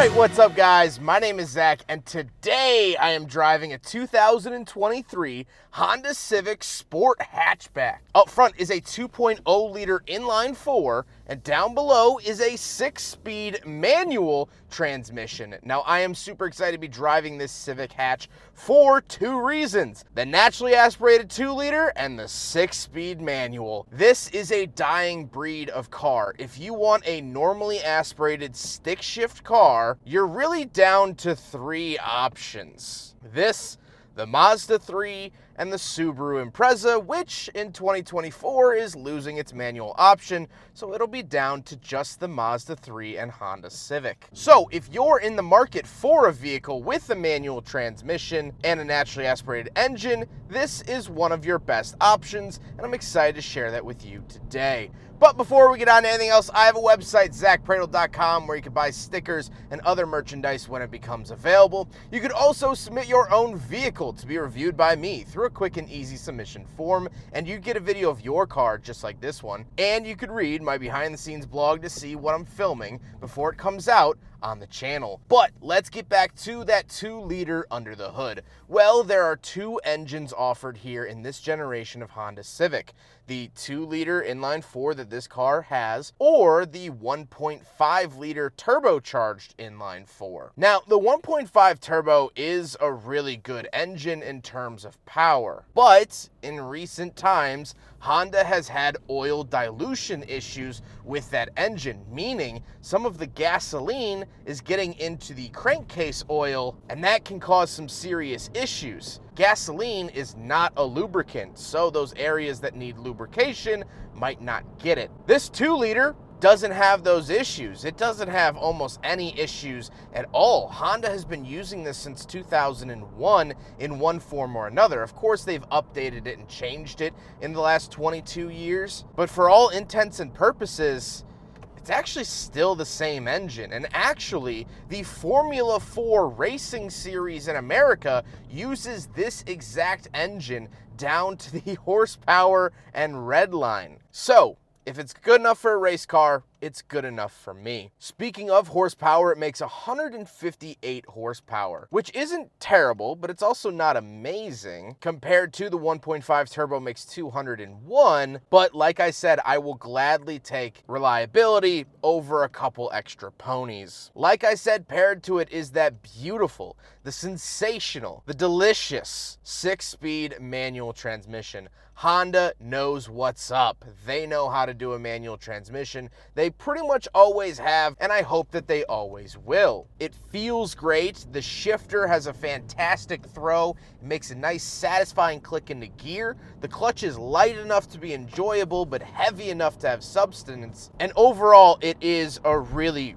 Alright, what's up guys? My name is Zach, and today I am driving a 2023 Honda Civic Sport Hatchback. Up front is a 2.0 liter inline-4, and down below is a 6-speed manual transmission. Now I am super excited to be driving this Civic Hatch for two reasons: the naturally aspirated 2-liter and the 6-speed manual. This is a dying breed of car. If you want a normally aspirated stick shift car, you're really down to three options: this, the Mazda 3, and the Subaru Impreza, which in 2024 is losing its manual option, so it'll be down to just the Mazda 3 and Honda Civic. So if you're in the market for a vehicle with a manual transmission and a naturally aspirated engine, this is one of your best options, and I'm excited to share that with you today. But before we get on to anything else, I have a website, zackpradel.com, where you can buy stickers and other merchandise when it becomes available. You could also submit your own vehicle to be reviewed by me through a quick and easy submission form, and you get a video of your car just like this one, and you could read my behind the scenes blog to see what I'm filming before it comes out on the channel. But let's get back to that 2-liter under the hood. Well, there are two engines offered here in this generation of Honda Civic: the 2-liter inline-4 that this car has, or the 1.5-liter turbocharged inline-4. Now, the 1.5 turbo is a really good engine in terms of power, but in recent times, Honda has had oil dilution issues with that engine, meaning some of the gasoline is getting into the crankcase oil, and that can cause some serious issues. Gasoline is not a lubricant, so those areas that need lubrication might not get it. This 2-liter doesn't have those issues. It doesn't have almost any issues at all. Honda has been using this since 2001 in one form or another. Of course, they've updated it and changed it in the last 22 years, but for all intents and purposes, it's actually still the same engine. And actually, the Formula 4 racing series in America uses this exact engine down to the horsepower and red line. So if it's good enough for a race car, it's good enough for me. Speaking of horsepower, it makes 158 horsepower, which isn't terrible, but it's also not amazing compared to the 1.5 turbo makes 201. But like I said, I will gladly take reliability over a couple extra ponies. Like I said, paired to it is that beautiful, the sensational, the delicious 6-speed manual transmission. Honda knows what's up. They know how to do a manual transmission. They pretty much always have, and I hope that they always will. It feels great. The shifter has a fantastic throw. It makes a nice, satisfying click into gear. The clutch is light enough to be enjoyable, but heavy enough to have substance. And overall, it is a really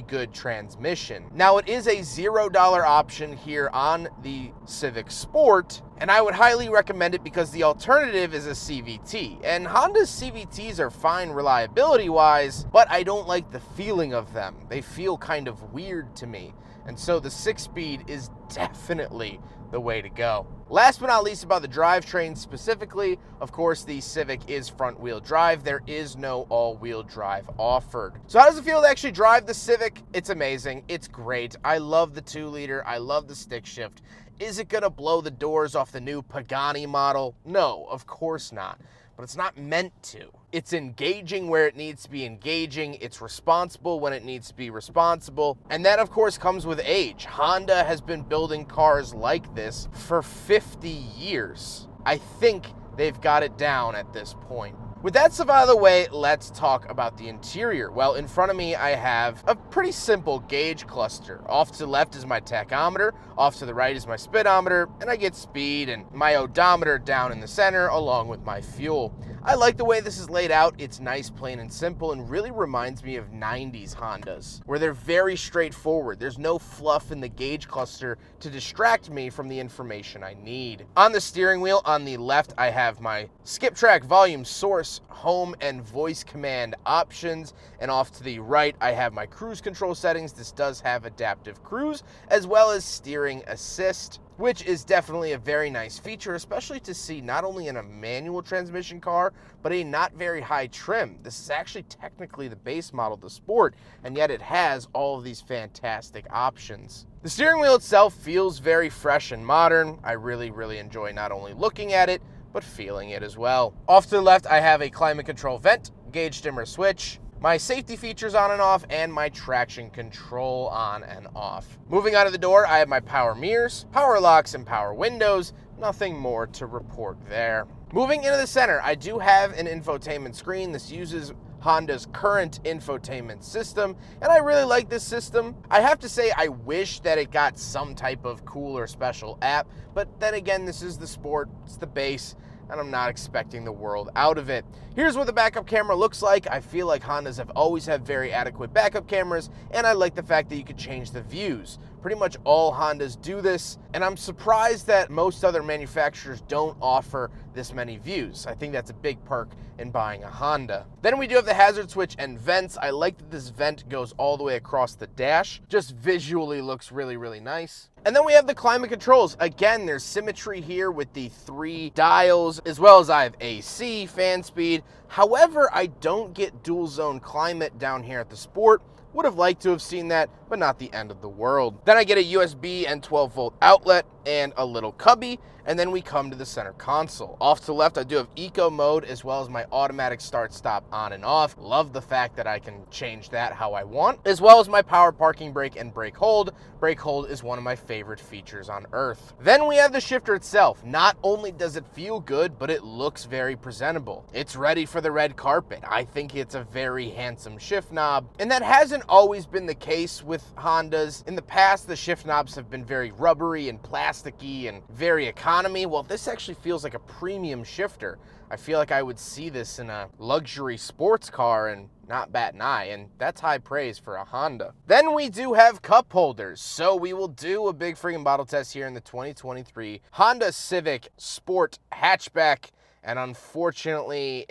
good transmission. Now, it is a $0 option here on the Civic Sport, and I would highly recommend it because the alternative is a CVT. And Honda's CVTs are fine reliability-wise, but I don't like the feeling of them. They feel kind of weird to me. And so the 6-speed is definitely the way to go. Last but not least, about the drivetrain specifically, of course, the Civic is front-wheel drive. There is no all-wheel drive offered. So how does it feel to actually drive the Civic? It's amazing. It's great. I love the 2-liter. I love the stick shift. Is it going to blow the doors off the new Pagani model? No, of course not. But it's not meant to. It's engaging where it needs to be engaging. It's responsible when it needs to be responsible. And that, of course, comes with age. Honda has been building cars like this for 50 years. I think they've got it down at this point. With that stuff out of the way, let's talk about the interior. Well, in front of me, I have a pretty simple gauge cluster. Off to the left is my tachometer, off to the right is my speedometer, and I get speed and my odometer down in the center along with my fuel. I like the way this is laid out. It's nice, plain, and simple, and really reminds me of 90s Hondas, where they're very straightforward. There's no fluff in the gauge cluster to distract me from the information I need. On the steering wheel, on the left, I have my skip track, volume, source, home, and voice command options, and off to the right, I have my cruise control settings. This does have adaptive cruise, as well as steering assist. which is definitely a very nice feature, especially to see not only in a manual transmission car, but a not very high trim. This is actually technically the base model of the Sport, and yet it has all of these fantastic options. The steering wheel itself feels very fresh and modern. I really enjoy not only looking at it, but feeling it as well. Off to the left, I have a climate control vent, gauge dimmer switch, my safety features on and off, and my traction control on and off. Moving out of the door, I have my power mirrors, power locks, and power windows. Nothing more to report there. Moving into the center, I do have an infotainment screen. This uses Honda's current infotainment system, and I really like this system. I have to say, I wish that it got some type of cool or special app, but then again, this is the Sport, it's the base, and I'm not expecting the world out of it. Here's what the backup camera looks like. I feel like Hondas have always had very adequate backup cameras, and I like the fact that you could change the views. Pretty much all Hondas do this, and I'm surprised that most other manufacturers don't offer this many views. I think that's a big perk in buying a Honda. Then we do have the hazard switch and vents. I like that this vent goes all the way across the dash. Just visually looks really nice. And then we have the climate controls. Again, there's symmetry here with the 3 dials, as well as I have AC, fan speed. However, I don't get dual zone climate down here at the Sport. Would have liked to have seen that, but not the end of the world. Then I get a USB and 12-volt outlet and a little cubby, and then we come to the center console. Off to the left, I do have eco mode as well as my automatic start-stop on and off. Love the fact that I can change that how I want, as well as my power parking brake and brake hold. Brake hold is one of my favorite features on earth. Then we have the shifter itself. Not only does it feel good, but it looks very presentable. It's ready for the red carpet. I think it's a very handsome shift knob, and that hasn't always been the case with Hondas. In the past, the shift knobs have been very rubbery and plasticky and very economy. Well, this actually feels like a premium shifter. I feel like I would see this in a luxury sports car and not bat an eye, and that's high praise for a Honda. Then we do have cup holders, so we will do a big freaking bottle test here in the 2023 Honda Civic Sport Hatchback, and unfortunately,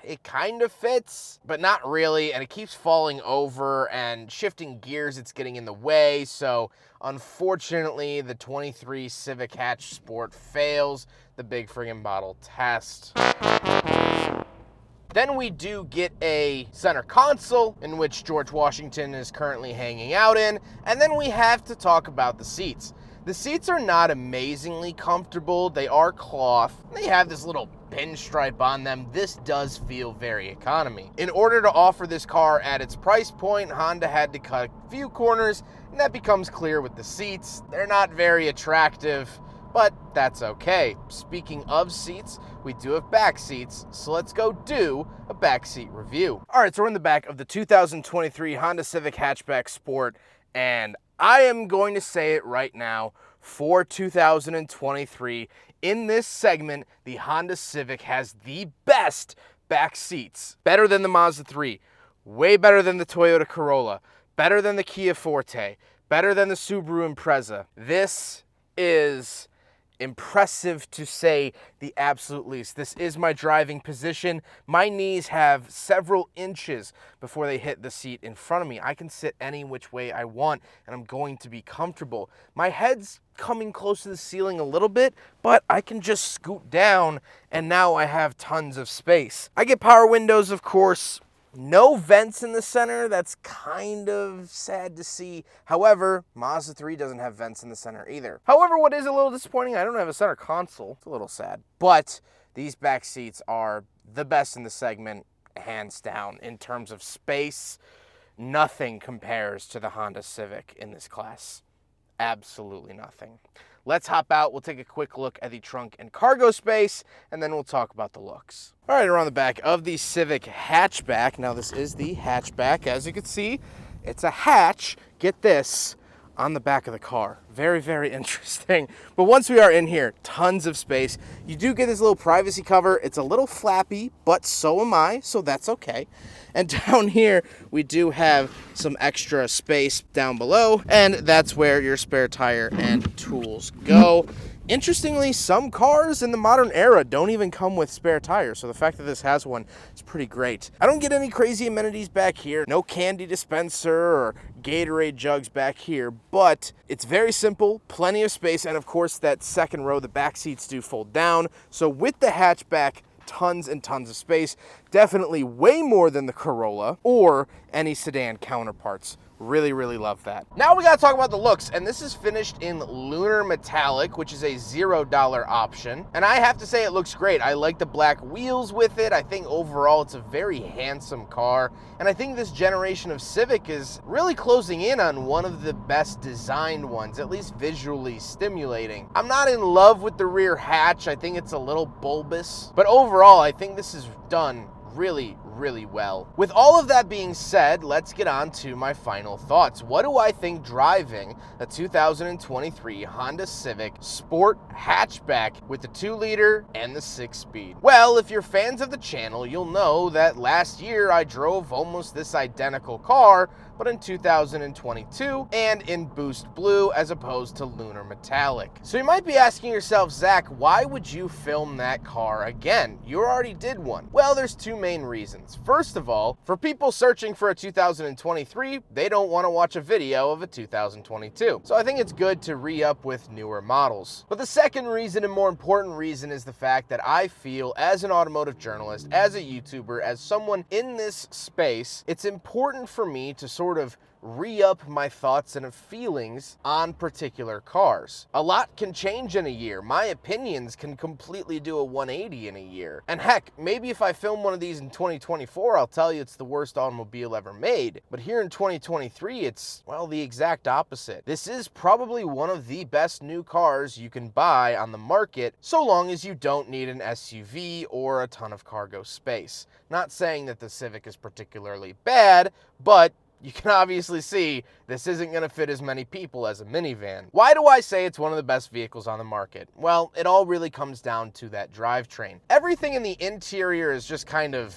it kind of fits, but not really, and it keeps falling over, and shifting gears, it's getting in the way, so unfortunately, the 23 Civic Hatch Sport fails the big friggin' bottle test. Then we do get a center console, in which George Washington is currently hanging out in, and then we have to talk about the seats. The seats are not amazingly comfortable. They are cloth. They have this little pinstripe on them. This does feel very economy. In order to offer this car at its price point, Honda had to cut a few corners, and that becomes clear with the seats. They're not very attractive, but that's okay. Speaking of seats, we do have back seats, so let's go do a back seat review. All right, so we're in the back of the 2023 Honda Civic Hatchback Sport, and I am going to say it right now, for 2023, in this segment, the Honda Civic has the best back seats. Better than the Mazda 3, way better than the Toyota Corolla, better than the Kia Forte, better than the Subaru Impreza. This is impressive to say the absolute least. This is my driving position. My knees have several inches before they hit the seat in front of me. I can sit any which way I want, and I'm going to be comfortable. My head's coming close to the ceiling a little bit, but I can just scoot down, and now I have tons of space. I get power windows, of course. No vents in the center. That's kind of sad to see. However, Mazda 3 doesn't have vents in the center either. However, what is a little disappointing, I don't have a center console. It's a little sad. But these back seats are the best in the segment, hands down. In terms of space, nothing compares to the Honda Civic in this class. Absolutely nothing. Let's hop out. We'll take a quick look at the trunk and cargo space, and then we'll talk about the looks. All right, around the back of the Civic Hatchback. Now, this is the hatchback. As you can see, it's a hatch, get this, on the back of the car. Very interesting. But once we are in here, tons of space. You do get this little privacy cover. It's a little flappy, but so am I, so that's okay. And down here, we do have some extra space down below, and that's where your spare tire and tools go. Interestingly, some cars in the modern era don't even come with spare tires, so the fact that this has one is pretty great. I don't get any crazy amenities back here, no candy dispenser or Gatorade jugs back here, but it's very simple, plenty of space, and of course that second row, the back seats do fold down, so with the hatchback, tons and tons of space, definitely way more than the Corolla or any sedan counterparts. Really, really love that. Now we gotta talk about the looks, and this is finished in lunar metallic, which is a $0 option. And I have to say it looks great. I like the black wheels with it. I think overall it's a very handsome car. And I think this generation of Civic is really closing in on one of the best designed ones, at least visually stimulating. I'm not in love with the rear hatch. I think it's a little bulbous, but overall I think this is done really, really well. With all of that being said, let's get on to my final thoughts. What do I think driving a 2023 Honda Civic Sport hatchback with the 2-liter and the 6-speed? Well, if you're fans of the channel, you'll know that last year I drove almost this identical car, but in 2022 and in Boost Blue as opposed to Lunar Metallic. So you might be asking yourself, Zach, why would you film that car again? You already did one. Well, there's two main reasons. First of all, for people searching for a 2023, they don't want to watch a video of a 2022. So I think it's good to re-up with newer models. But the second reason, and more important reason, is the fact that I feel as an automotive journalist, as a YouTuber, as someone in this space, it's important for me to sort of re-up my thoughts and feelings on particular cars. A lot can change in a year. My opinions can completely do a 180 in a year. And heck, maybe if I film one of these in 2024, I'll tell you it's the worst automobile ever made. But here in 2023, it's, well, the exact opposite. This is probably one of the best new cars you can buy on the market, so long as you don't need an SUV or a ton of cargo space. Not saying that the Civic is particularly bad, but you can obviously see this isn't going to fit as many people as a minivan. Why do I say it's one of the best vehicles on the market? Well, it all really comes down to that drivetrain. Everything in the interior is just kind of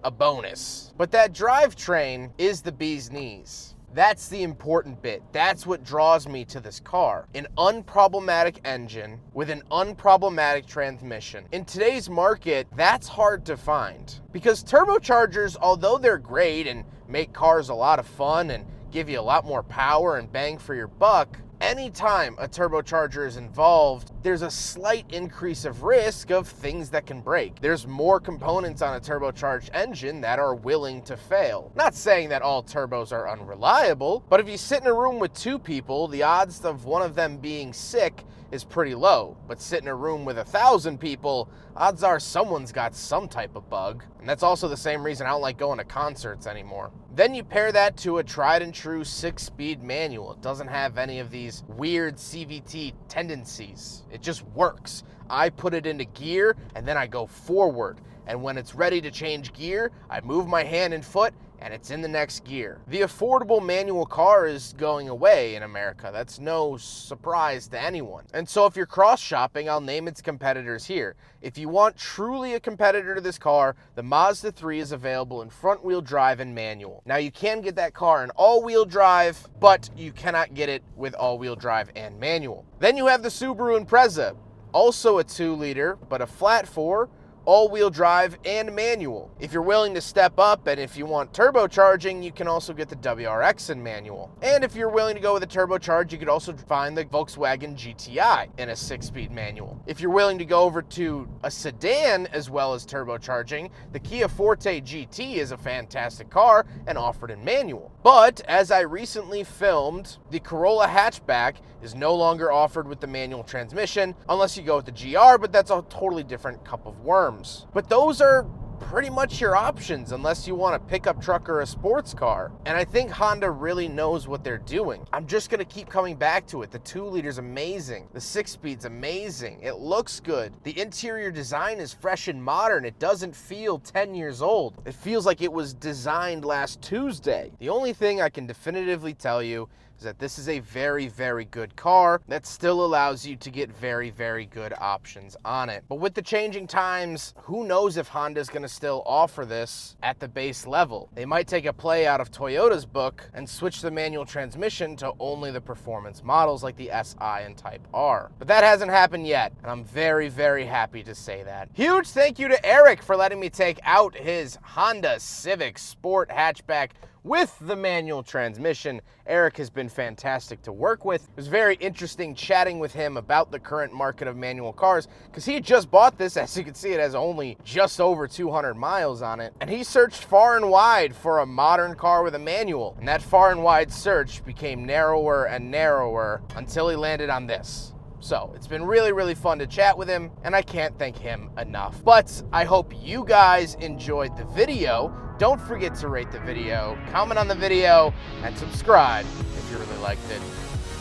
a bonus, but that drivetrain is the bee's knees. That's the important bit. That's what draws me to this car. An unproblematic engine with an unproblematic transmission. In today's market, that's hard to find because turbochargers, although they're great and make cars a lot of fun and give you a lot more power and bang for your buck, anytime a turbocharger is involved, there's a slight increase of risk of things that can break. There's more components on a turbocharged engine that are willing to fail. Not saying that all turbos are unreliable, but if you sit in a room with two people, the odds of one of them being sick is pretty low. But sit in a room with 1,000 people, odds are someone's got some type of bug. And that's also the same reason I don't like going to concerts anymore. Then you pair that to a tried and true 6-speed manual. It doesn't have any of these weird CVT tendencies. It just works. I put it into gear and then I go forward. And when it's ready to change gear, I move my hand and foot and it's in the next gear. The affordable manual car is going away in America. That's no surprise to anyone. And so if you're cross-shopping, I'll name its competitors here. If you want truly a competitor to this car, the Mazda 3 is available in front-wheel drive and manual. Now you can get that car in all-wheel drive, but you cannot get it with all-wheel drive and manual. Then you have the Subaru Impreza, also a 2-liter, but a flat 4, all-wheel drive and manual. If you're willing to step up and if you want turbocharging, you can also get the WRX in manual. And if you're willing to go with a turbocharge, you could also find the Volkswagen GTI in a 6-speed manual. If you're willing to go over to a sedan as well as turbocharging, the Kia Forte GT is a fantastic car and offered in manual. But as I recently filmed, the Corolla hatchback is no longer offered with the manual transmission unless you go with the GR, but that's a totally different cup of worms. But those are pretty much your options unless you want a pickup truck or a sports car. And I think Honda really knows what they're doing. I'm just going to keep coming back to it. The 2-liter's amazing. The 6-speed's amazing. It looks good. The interior design is fresh and modern. It doesn't feel 10 years old. It feels like it was designed last Tuesday. The only thing I can definitively tell you is that this is a very, very good car that still allows you to get very, very good options on it. But with the changing times, who knows if Honda's going to still offer this at the base level. They might take a play out of Toyota's book and switch the manual transmission to only the performance models like the SI and Type R. But that hasn't happened yet, and I'm very, very happy to say that. Huge thank you to Eric for letting me take out his Honda Civic Sport hatchback with the manual transmission. Eric has been fantastic to work with. It was very interesting chatting with him about the current market of manual cars, because he just bought this. As you can see, it has only just over 200 miles on it, and he searched far and wide for a modern car with a manual, and that far and wide search became narrower and narrower until he landed on this. So it's been really, really fun to chat with him, and I can't thank him enough. But I hope you guys enjoyed the video. Don't forget to rate the video, comment on the video, and subscribe if you really liked it.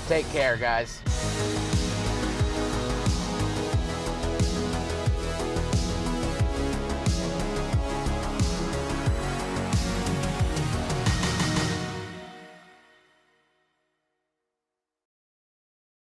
Take care, guys.